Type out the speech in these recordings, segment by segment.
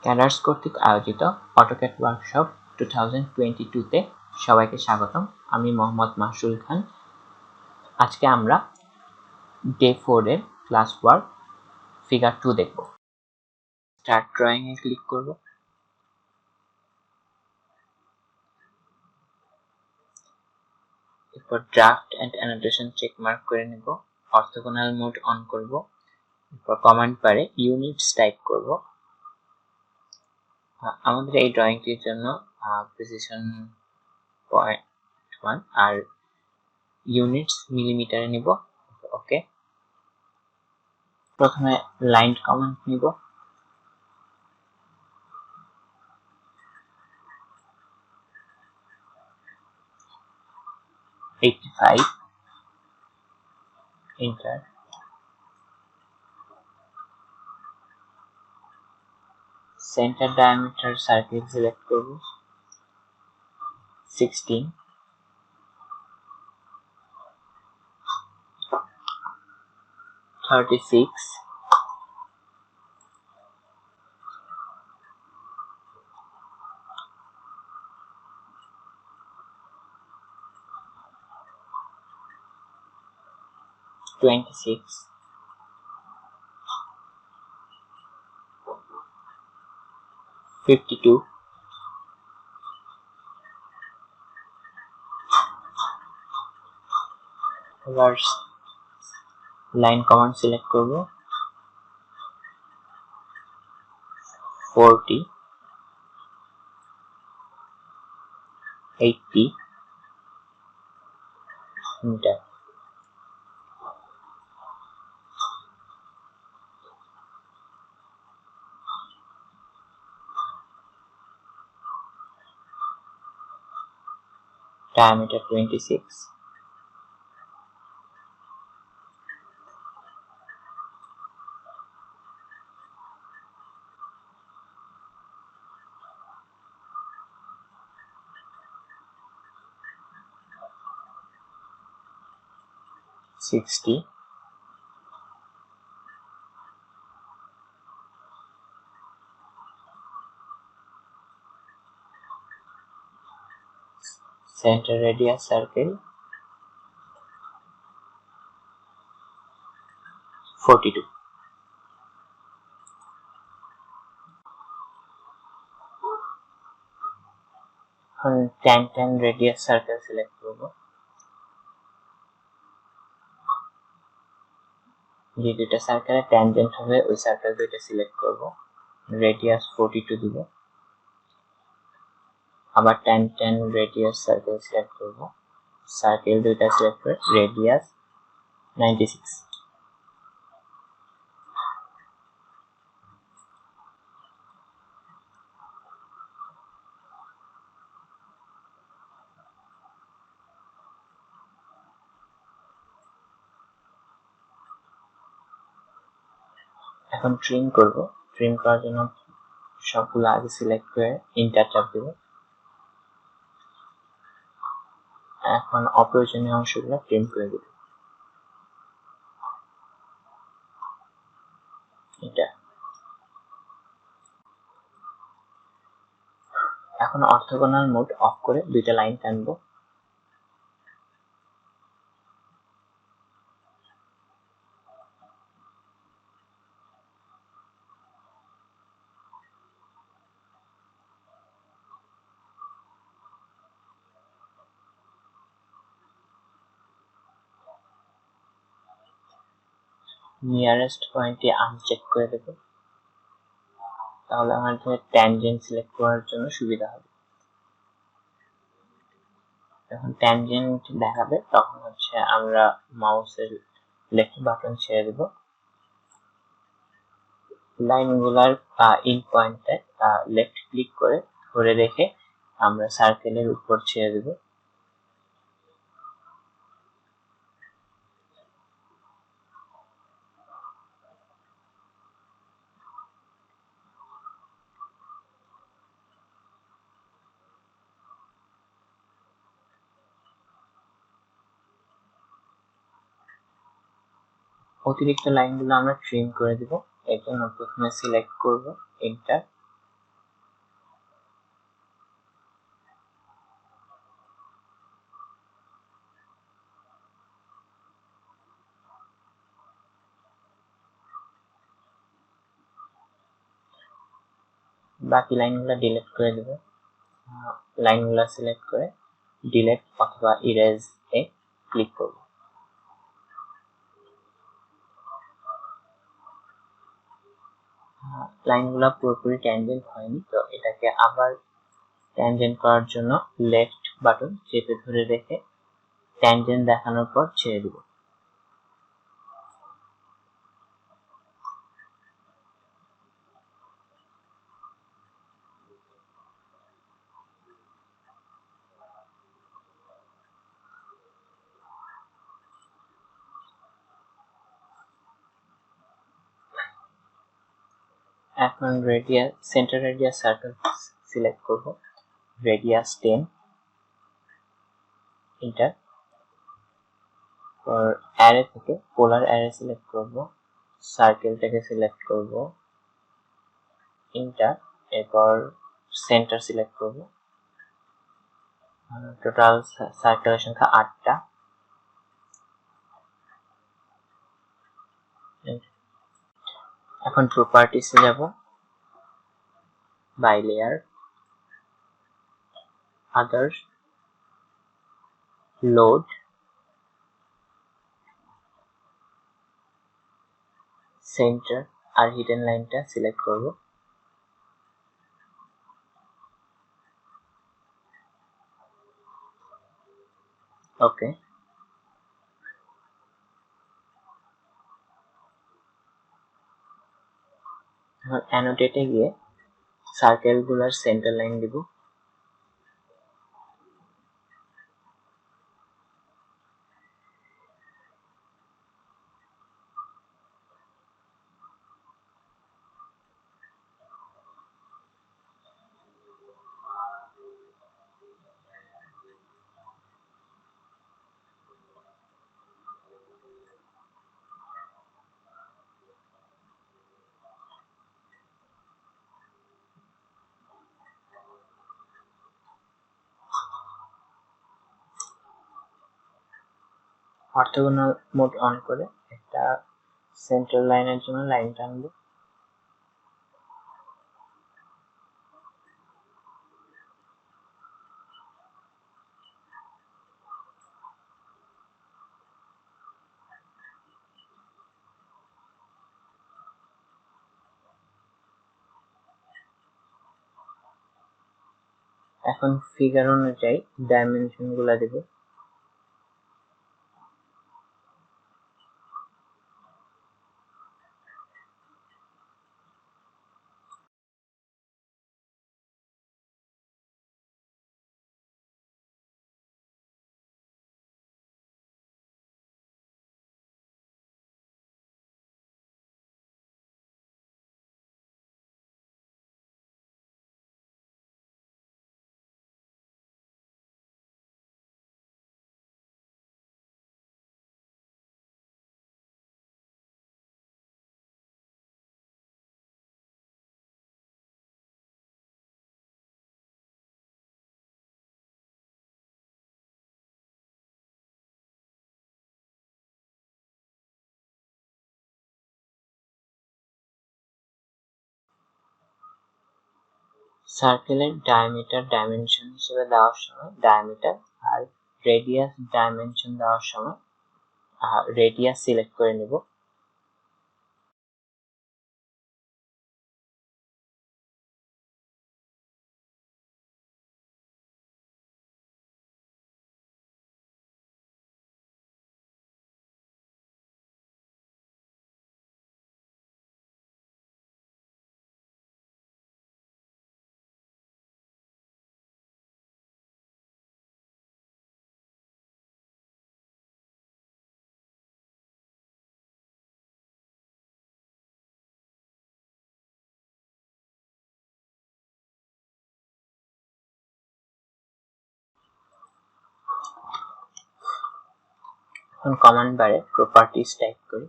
Cadres কর্তৃক আয়োজিত AutoCAD workshop 2022-তে সবাইকে স্বাগতম। আমি মোহাম্মদ মাসুল খান। আজকে আমরা ডে 4 এর ক্লাস ওয়ার্ক ফিগার 2 দেখব। স্টার্ট ড্রয়িং এ ক্লিক করব। এরপর draft and annotation check mark করে নেব। অর্থোগোনাল মোড অন করব। এরপর কমান্ড বারে ইউনিটস টাইপ করব। আমাদের এই ড্রয়িংটির জন্য প্রিসিশন 0.1 আর ইউনিটস মিলিমিটারে নিব। ওকে, প্রথমে লাইন কমান্ড নিব। Enter. Centre diameter circle select করব 16, 36, 26, 52, লাইন কমান্ড সিলেক্ট করব 40, 80, enter. diameter 26, 60, center radius circle 42, 10 radius circle select করব। যে দুটো সার্কেলে ট্যানজেন্ট হবে ওই সার্কেল দুটো সিলেক্ট করব। রেডিয়াস 42 দিব। আবার 10 রেডিয়াস সার্কেল সিলেক্ট করব। সার্কেল দুইটা সিলেক্ট করে রেডিয়াস 96। এখন ট্রিম করব। ট্রিম করার জন্য সবগুলো আগে সিলেক্ট করে এন্টার চাপ দেব। এখন অপ্রয়োজনীয় অংশগুলো ট্রিম করে দেব। এটা এখন অর্থোগোনাল মোড অফ করে দুইটা লাইন টানবো। নিয়ারেস্ট পয়েন্টে আনচেক করে দেব, তাহলে আমাদের ট্যানজেন্ট সিলেক্ট করার জন্য সুবিধা হবে। যখন ট্যানজেন্ট দেখাবে তখন আমরা মাউসের লেফট বাটন ছেড়ে দেব। লাইনগুলার ইন পয়েন্টে লেফট ক্লিক করে ধরে রেখে আমরা সার্কেলের উপর ছেড়ে দেব। অতিরিক্ত লাইনগুলো আমরা ট্রিম করে দেব। এর জন্য প্রথমে সিলেক্ট করব এন্টার, বাকি লাইনগুলো ডিলিট করে দেব। লাইনগুলো সিলেক্ট করে ডিলিট অথবা ইরেজ এ ক্লিক করব। লাইনগুলো পুরোপুরি ট্যানজেন্ট হয়নি, তো এটাকে আবার ট্যানজেন্ট করার জন্য লেফট বাটন চেপে ধরে রেখে ট্যানজেন্ট দেখানোর পর ছেড়ে দিব। এখন radius, centre radius circle select করব, রেডিয়াস 10, এন্টার। পর অ্যারে থেকে পোলার অ্যারে সিলেক্ট করব, সার্কেলটাকে সিলেক্ট করব, এন্টার। এরপর সেন্টার সিলেক্ট করব। টোটাল সার্কেলের সংখ্যা 8টা। এখন প্রপার্টিসে যাব, by layer, others, load, centre আর হিডেন লাইনটা সিলেক্ট করব। ওকে। এখন অ্যানোটেটে গিয়ে সার্কেলগুলোর সেন্টার লাইন দিব। অর্থোগোনাল মোড অন করে একটা সেন্টার লাইনের জন্য লাইন টানবো। এখন ফিগার অনুযায়ী ডাইমেনশন গুলা দেব। সার্কেলের ডায়ামিটার ডাইমেনশন হিসেবে দেওয়ার সময় ডায়ামিটার, আর রেডিয়াস ডাইমেনশন দেওয়ার সময় রেডিয়াস সিলেক্ট করে নেব। এখন কমান্ড বারে প্রপার্টিস টাইপ করি।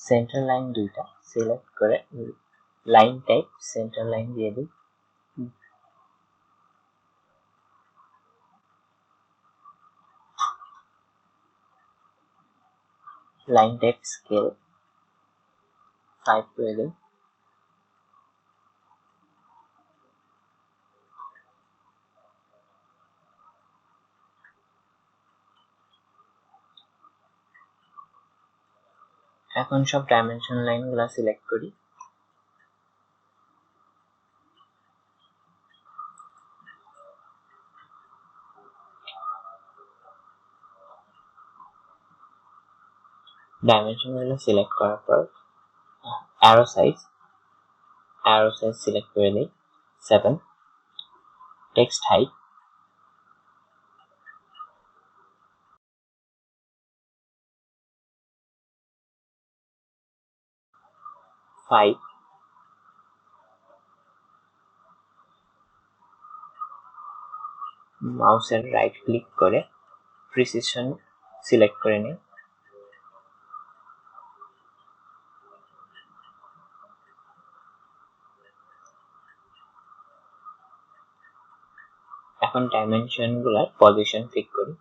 সেন্টার লাইন দুইটা সিলেক্ট করে লাইন টাইপ সেন্টার লাইন দিয়ে দিই। লাইন টাইপ স্কেল 5 করে দিই। এখন সব ডাইমেনশন লাইনগুলো সিলেক্ট করি। ডাইমেনশনগুলো সিলেক্ট করার পর অ্যারো সাইজ সিলেক্ট করে দিই 7। Text height 5। মাউসের রাইট ক্লিক করে প্রিসিশন সিলেক্ট করে নিই। এখন ডাইমেনশনগুলোর পজিশন ফিক্স করি।